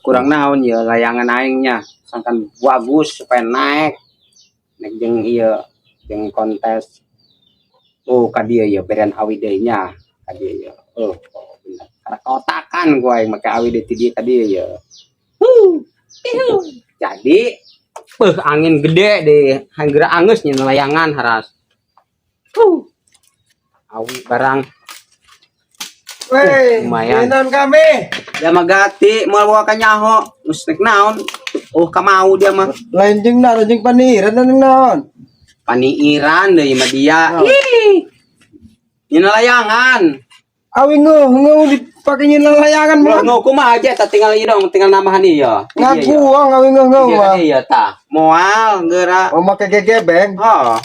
kurang naon ya layangan aingnya sangkan bagus supaya naik jeung ieu jeung kontes ka dieu ya beren awidenya ka dieu ya bener karena kotakan gua yang make awide ti dieu ka dieu ya jadi angin gede deh hanggera angeus nya layangan haras awi barang. Weh, lumayan non kami. Dia mah gati mau bawa ka nyaho geus nek naon ka mau dia mah Lain jeung paniran naon. paniiran deui mah dia ih nyina layangan Awi ngeuh dipake nyina layangan mah. ngeuh kumaha aja tah tinggal ieu dong tinggal namahan ieu Ngakuang awi ngeuh mah. iya tah moal geura Oh make gegebeng. oh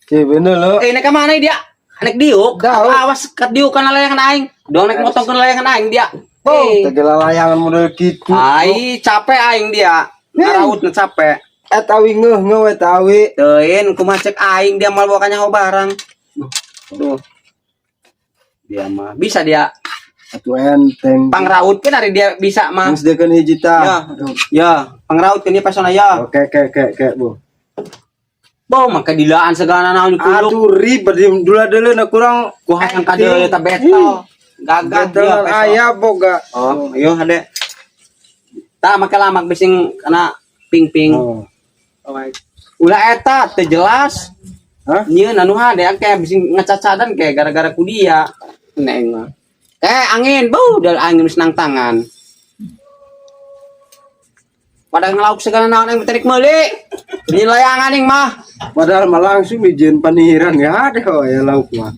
Bener lo. nek ka mana dia nek diuk awas ka diuk kana layangan aing dong nek motongkeun layangan aing dia Tegela layangan model gitu. ai capek aing dia ngarautna capek Awi ngeuh eta awi. teuin kumaha cek aing dia mal bawa ka nyaho barang tuh dia mah bisa dia Atuh enteng. pangraut kan hari dia bisa mah Geus dekeun hiji tah. ya pangraut kan dia pasona ya Oke Bu. boh maka dilaan segala naon kuluk Aduh ribet dulu na kurang ku hasan ka deui eta betal gagah dia aya boga. oh ayo hade tah make lamak bising kana ping-ping ulah eta teu jelas Hah? Nyeun anu hade kayak bising ngacacadan kayak gara-gara ku dia neng mah angin bau dal angin senang tangan pada ngelauk segala naon yang terik meuli di layangan ing mah Padahal mah langsung dijieun panihiran ya ada ya lauk mah.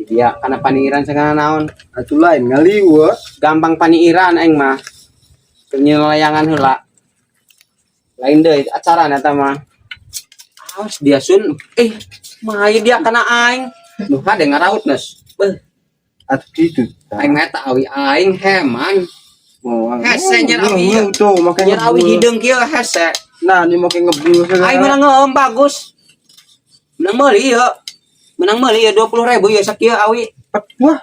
dia karena paniiran segala naon Atuh lain ngaliweuh. gampang paniiran aing mah keur layangan heula lain deui acara eta mah awas dia sun mah dia kana aing nu hade ngarautneus beuh Atuh kitu. aing mah eta awi aing heman hese nyer awi tuh makanya nyer awi hideung kieu hese nah ini make ngebul aing menang ngeum bagus menang meuli ieu 20.000 ya sakieu awi wah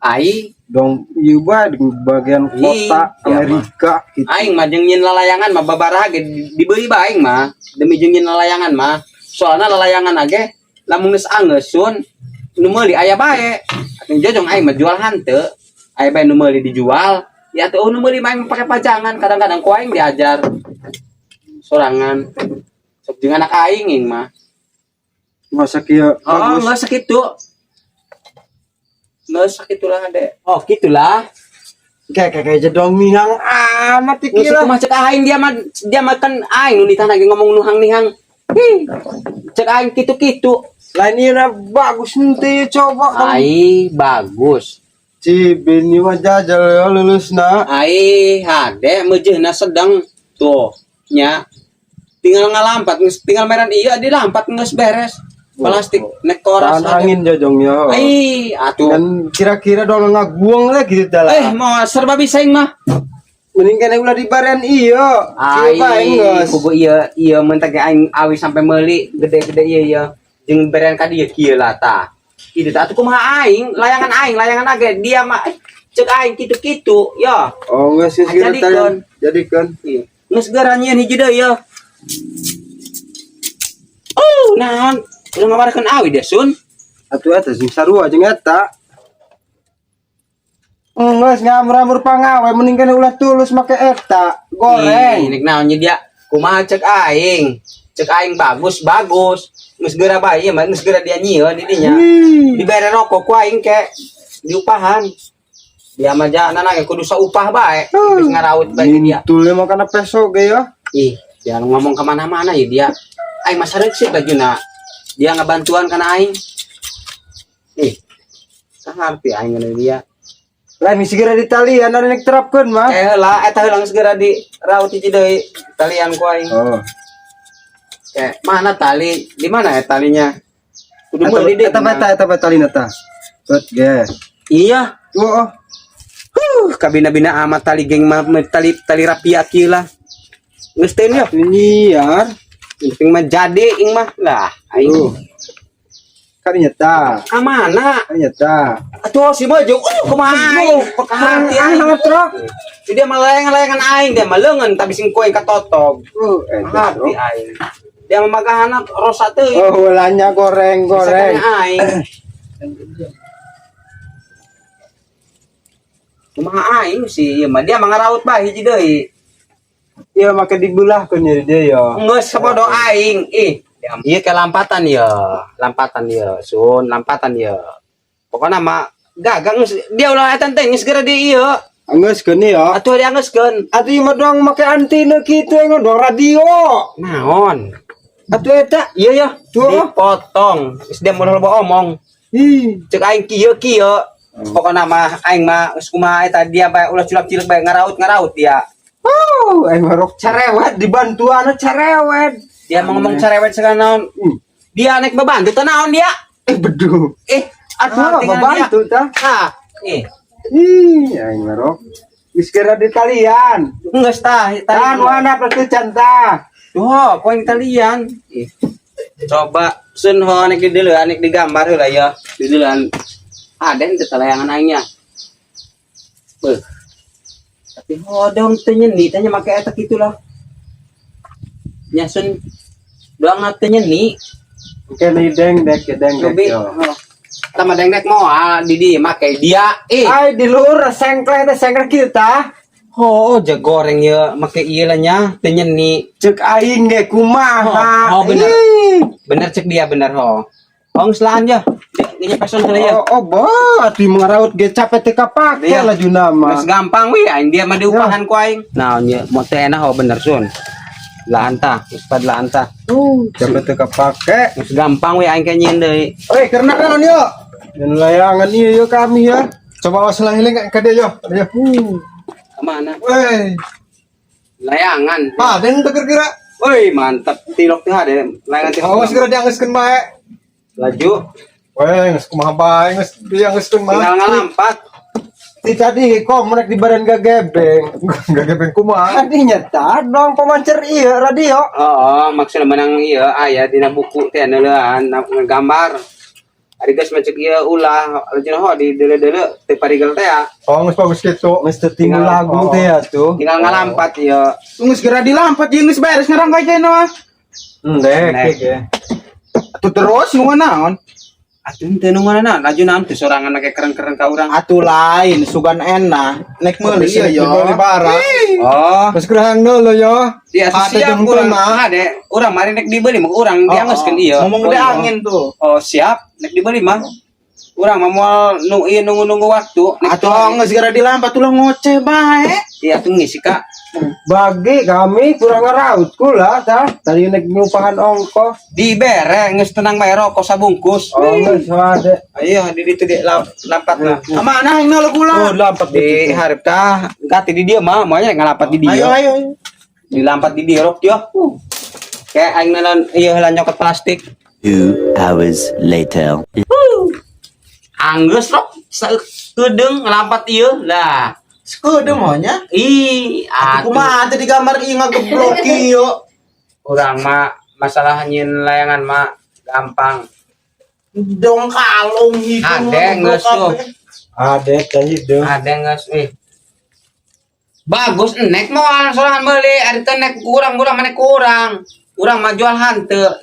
ai dong ieu bae di bagian kota Amerika gitu. Aing mah jeung nyeun lalayangan mah babaraha ge dibeuli bae aing mah demi jeung nyeun lalayangan mah soalna lalayangan age lamun geus angeusun nu meuli aya bae atuh jojong aing mah jual hanteu aya bae nu meuli dijual ya atuh nu meuli mah pake pajangan kadang-kadang ku aing diajar sorangan sok jeung anak aing mah Masa kieu bagus geus sakitu geus sakitulah ade gitulah kayak jedong nihang amat kira mah cek aing dia mah kan aing nu ditah lagi ngomong nuhang-nihang cek aing kitu-kitu lain ieu bagus henteu coba ai bagus si bini mah jajal lulusna ai hade meujeuhna sedang tuh nya tinggal ngalampat tinggal meran ieu dilampat geus beres plastik nek koras angin jojong ya ai atuh dan kira-kira dong ngaguang lah gitu dah mau serba bisa ing mah mending kena ulah di barian iyo kubu iya mentek aing awi sampai meuli gede-gede iya jeung beren ka dieu kieu lah tah kitu tah atuh kumaha aing layangan age dia mah ceuk aing kitu-kitu ya oh geus jadikeun geus geura nyieun hiji deui ya naon udah ngabarkeun awi deh sun atuh eta sing sarua jeung eta geus ngamur-amur pangawe mending kena ulah tulus make eta goreng nek naon nya dia kumaha ceuk aing bagus geus geura bae ieu mah geus geura dia nyieun di dinya dibere rokok ku aing ke diupahan dia mah janana ge kudu saupah bae geus ngaraut bae dia tuluy mah kana peso ge ya jangan ngomong ke mana-mana ya dia aing mah sareusik lajuna dia ngabantuan kana aing saharti aing ngeun dia lain segera di talian anu nek terapkeun mah heula eta heula segera di raut hiji deui talian ku aing mana tali di mana ya talinya kudu meuli deui eta talina tah bet ge iya kabina-bina amat tali geng mah tali rapia kieu lah geus teu nya nyiar penting mah jadi ing mah lah aing Kan nyata. Kamana? Kan nyata. Atuh si maju, kumaha aing, perhati aing truk. Dia malayang-layangan aing, dia maleungeun tapi sing koe katotog. Hati aing. Dia mamagahana rosa teuing. Oh, ulanya goreng. Aing. Kumaha aing sih, ieu mah dia mangaraut bae hiji deui. Iya make dibelah kan ya dia ya. Geus sabodo aing, ieu ke lampatan ya, sun lampatan ya. Pokona mah gagang geus dia ulah eta teh geus geura di ieu. Anggeuskeun ya. Atuh dianggeuskeun. Atuh ieu mah doang make antena kitu enggon doang radio. Naon? Atuh eta Iya ya, Tuh. dipotong. Geus dia modal omong. Cek aing kieu. Pokona mah aing mah geus kumaha eta dia bae ulah culak-culak bae ngaraut dia. Oh, aing mah rok cerewet dibantuan cerewet. Dia mau ngomong cerewet segala naon. Dia naik bebantu teh naon dia? Bedu. Atuh bantu tah. Hah, Aing mah rok. Geus kira di talian. geus tah. Tan wana pertucan tah. Tuh, poin kalian. Coba sun ho nek di dieu nek digambar heula ya. Di dieuan. Aden teh layangan aingnya. Beuh. Tapi hodong teh nyeni tanya make eta kitu lah. Nya sun doang teh nyeni. Oke nih dengdek Lebih yo. sama dengdek mau di make dia Ai di luhur sengkleh teh sengkleh kita. oh goreng ya make ieu lah nya teh nyeni. Cek aing ge kumaha. Oh, bener. Bener cek dia bener ho. Geus laan ya. Nya peson heula ya. Oh, bah, atuh mangaraut ge capek teh kapake Iya. lah juna mah. Geus gampang we aing dia mah diupahan ku aing. Nah nya mau teh enak ho bener sun. Laan tah, geus pad laan tah. Capek teh kapake. Geus gampang we aing nyen deui. Karena naon yo? Dan layangan ieu yo kami ya. Coba awas lahiling ka dia yo. Ayo. Kemana? Weh. Layangan. Den teu kira. Woi mantap tilok teh ade layangan teh. Awas kira dianggeuskeun bae. Laju Weh, geus kumaha bae geus dianggeuskeun mah. tinggal ngalampat. Ti tadi komrek di badan gagebeng. Gagebeng kumaha? Tadi nyata dong pemancar ieu radio. Oh, maksudnya menang iya aya dina buku teh neulean gambar. Ari geus macet ieu ulah lajeng ho di deule-deule teu parigel teh ya. Oh, geus bagus kitu. Geus teu tinggal lagu teh atuh. Tinggal ngalampat ieu. Geus geura dilampat jeung geus beres ngarangkai teh mah. Nek. ya. Atuh terus nu naon? Atuh teu nu ngaranna laju naon teh sorangan make keren-keren ka urang. Atuh lain sugan enak. Nek meuli ieu yo. Meuli barang. Oh, Geus gerahang deuleu yo. dia siap urang mah ade. Urang mari nek dibeli mah urang dianggeuskeun ieu. Ngomong teh angin tuh. Oh, siap nek dibeli mah. Urang mah moal nu ieu nunggu-nunggu waktu. Atuh geus geura dilampat ulah ngoceh bae. Iya tuh ngisi Kak. Bagi kami kurang ngaraut kula tah. Tadi nek nyumpahan ongkos. Dibere geus tenang bae rokok sabungkus. Oh, geus ada. Ayo di ditu di lampat lah. Amanah yang nolak Oh, kula. lampat di hareup tah. Gati di dieu mah moalnya ngalapat di dieu. Ayo. Dilampat di dieu rok dia. Kayak aing naon ieu heula nyokot plastik. 2 hours later. Anggeus rok keudeng ngelampat ieu lah. Sekudu maunya. Ih, Kumaha teh digambar ieu ngageblok ieu. urang mah masalah nyin layangan mah gampang. Dong kalung hidung. Ade geus tuh. Ade teh hidung. Ada geus bagus nek moal sorangan meuli ari teh nek kurang mana kurang. Urang mah jual hanteu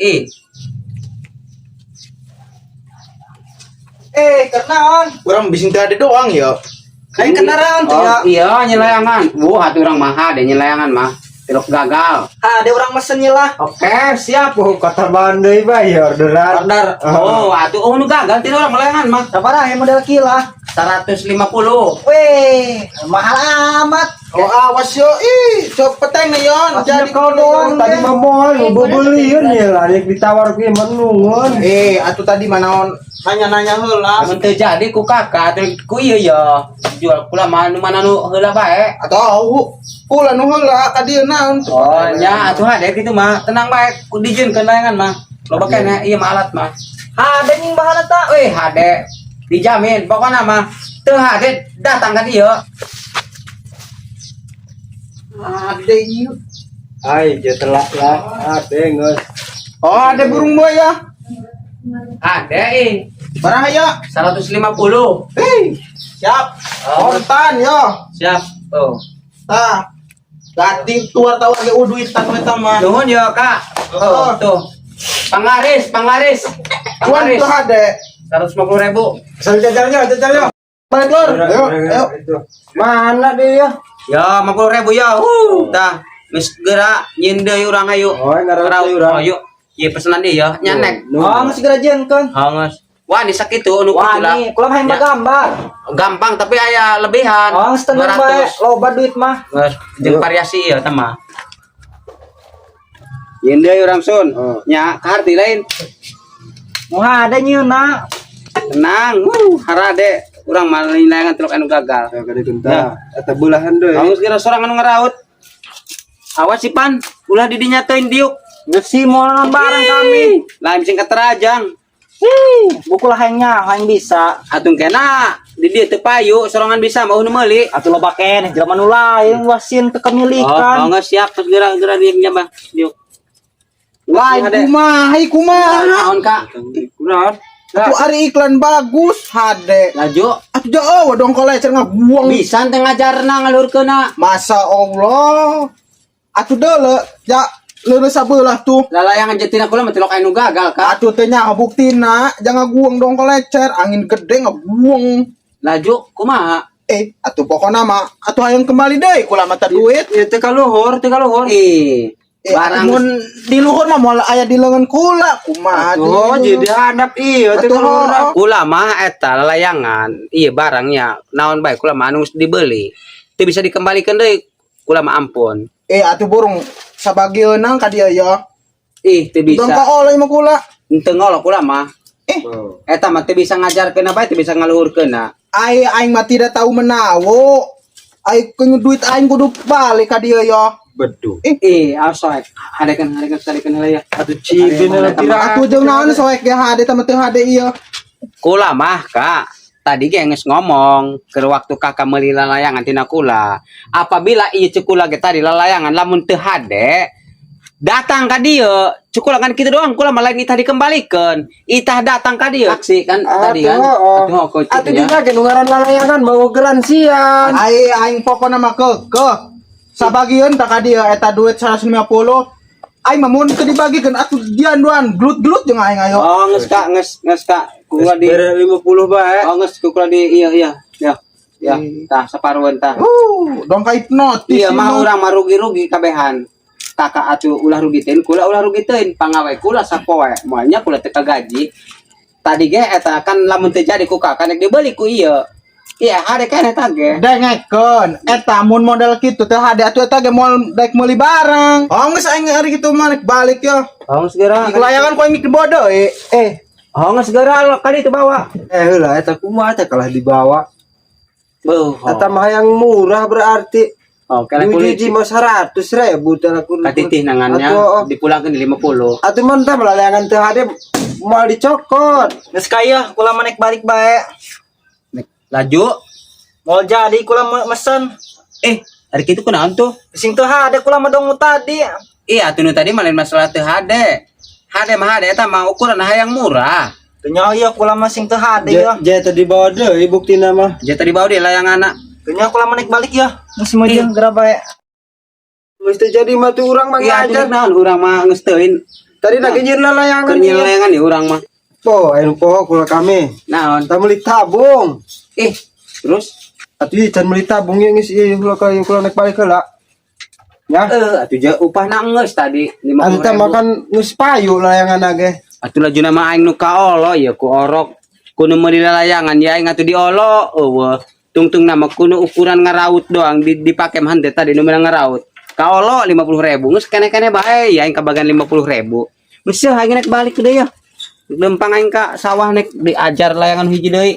Kenaon? Urang bising teh ada doang ya. Aing kendaraan tuh ya. Iya nyelayangan. Atuh urang mah ade nyelayangan mah. Tilok gagal. Ada orang mesen lah. Oke, siap. Kata bandai bayar orderan. Order. Oh, atuh nu gagal tidak urang melayangan mah. Sabaraha model kila? 150. Weh, mahal amat. Oh, awas yo. Cok peteng nih yon. Jadi kau doang. Tadi mau bubulieun ya lah. Yang ditawar ke menungun. Atuh tadi mana nanya-nanya heula. Mun teu jadi ku kakak atuh ku ieu ya. Jual kula mah nu mana nu heula bae. Atau kula nu heula ka dieu naon? Oh, nya atuh hade kitu mah. Tenang bae ku dijieunkeun layangan mah. Loba keneh ieu mah alat mah. Hade nying bahan eta. Hade. Dijamin pokoknya mah teu hade datang ka dieu. Ade ieu. Ai, telah lah. Ade geus. Oh, ada burung buaya. Ada Barang ayo. 150. Siap. Kontan yo. Siap. Tuh. Tah. Ganti tuar tahu lagi duitan we mah. Nuhun ya, Kak. Oh. Tuh. Panglaris. Tuan itu ada. 150.000. Asal jajarnya. Balik lor. Ayo. Mana dia? Ya, 50.000 ya. Tah. Geus geura nyeun deui urang hayu. Oh, ngaraut deui urang. Ayo. Ieu pesanan dia ya, nyanek. Segera jengkeun. Hangus. Wah, ini sakitu anu Wah, kitulah. nih, kulam hayang Ya. gambar. Gampang tapi aya lebihan. Oh, setengah bae, loba duit mah. Jeung variasi ieu teh mah. Yen deui urang sun. Nya kaharti lain. Moha ada nyieuna. Tenang. Harade urang mah layangan teluk anu gagal. Kada genta. Eta bulahan deui. Hangus kira sorang anu ngaraut. Awas si Pan, ulah di dinya teuing diuk. Besi monon bareng kami. Lain sing katerajang. Buku lah hayang bisa. Atung kena di dieu teu payu sorangan bisa mau nu meuli. Atuh loba keneh jelema nu lain wasin teu Oh, kemilikan. geus siap terus geura dieu nya mah diuk. Lain kumaha. Naon Kak? Kunaon? Atuh ari iklan bagus hade. Laju Atuh jauh dong kolecer ngabuang. bisa teh ngajarna ngalurkeuna. Masa Allah. Atuh deule ya leureus sabelah tuh. Lalayangan jetina kula mah tilok anu gagal Kak. Atuh teh nya buktina jangan guang dong kolecer angin gede ngabuang. Laju kumaha? Atuh pokona mah atuh hayang kembali deui kula mata duit. Ieu teh kaluhur. Barang mun di luhur mah moal aya di leungeun kula kumaha. Oh, jadi handap ieu teh Atuh, kaluhur. Kula mah eta lalayangan, ieu barangnya naon bae kula mah anu dibeli. Teu bisa dikembalikan deui. Kula mah ampun. Atuh burung sabagieuna ka dieu ya. Teu bisa. Dong ka oleh mah kula. Henteu ngolo kula mah. Eta mah teu bisa ngajarkeun bae, teu bisa ngaluhurkeun. Aing mah tidak tahu menawo. Aing duit aing kudu balik ka dieu ya. Bedu. Asoek. Hadekeun heula ya. Atuh cibin atuh jeung naon soek ge hade teh teu hade ieu. Kula mah Kak, tadi ge geus ngomong ke waktu Kakak meuli lalayangan tina kula. Apabila ieu cukula ge tadi lalayangan lamun teu hade, datang ka dieu, cukula kan kitu doang, kula malah itah dikembalikeun. Itah datang ka dieu. Saksi kan tadi kan. Atuh kok Atuh kitu ya. juga ge nu ngaran lalayangan mau garansian. Aing pokona mah kekeh. Sabagieun tak ka dieu eta duit 150. Aing mah mun teu dibagikeun atuh dianduan glut-glut jeung aing ayo. Oh, geus Kak. Kula di 50 bae. Oh, geus kula di iya. Ya. Tah saparueun tah. Dong ka hipnotis. Iya mah urang mah rugi-rugi kabehan. Kakak atuh ulah rugiteun, kula ulah rugiteun. Pangawai kula sapoe, moalnya kula teu kagaji. Tadi ge eta kan lamun teu jadi ku kakak nek dibeli ku ieu. Iya, hade kan eta ge. Dengekeun, eta mun model kitu teh hade atuh eta ge moal daek meuli barang. Oh geus aing ari kitu mah nek balik ya. Oh, segera. Layangan ku aing dibodoh Oh, segera kali itu bawa. Heula eta kumaha teh kalah dibawa. Eta mah yang murah berarti. Oh, kana kulit mah 100.000 teh aku. katitih nangannya dipulangkeun di 50. Atuh mantap layangan teh hade moal dicokot. Geus kaya kula manek balik bae. Laju. Moal jadi kula mesen. Hari kitu kunaon tuh? Sing teu hade kula mah dong tadi. Iya, atuh nu tadi mah lain masalah teu hade. Hade mah hade eta mah ukuran hayang murah. Teu nyaho ieu kula mah sing teu hade ya. Jeta dibawa deui buktina mah. Jeta dibawa di layanganna. Teu nyaho kula manek balik ya. Geus meujeung geura bae. Geus teh jadi mah tuh urang mah Iya, ngajar. naon urang mah geus teuin. Tadi nak nyeun layangan. Keur nyeun layangan di urang mah. Anu poho kula kami. Naon? Tah meuli tabung. Terus Atuh can meuli tabung ye geus ieu kula naik balik heula. Ya. atuh je upahna geus tadi 50.000. Anu teh makan geus payu layangan ge. Atuh lajuna mah aing nu kaolo ya ku orok. Kudu meuli layangan ya aing atuh diolo eueuh. Tungtung nama kudu ukuran ngaraut doang dipake mah teh tadi nu meunang ngaraut. Kaolo 50.000 geus kene-kene bae ya aing kabagan 50.000. Geus aing naik balik deui ya. Lempang aing ka sawah nek diajar layangan hiji deui.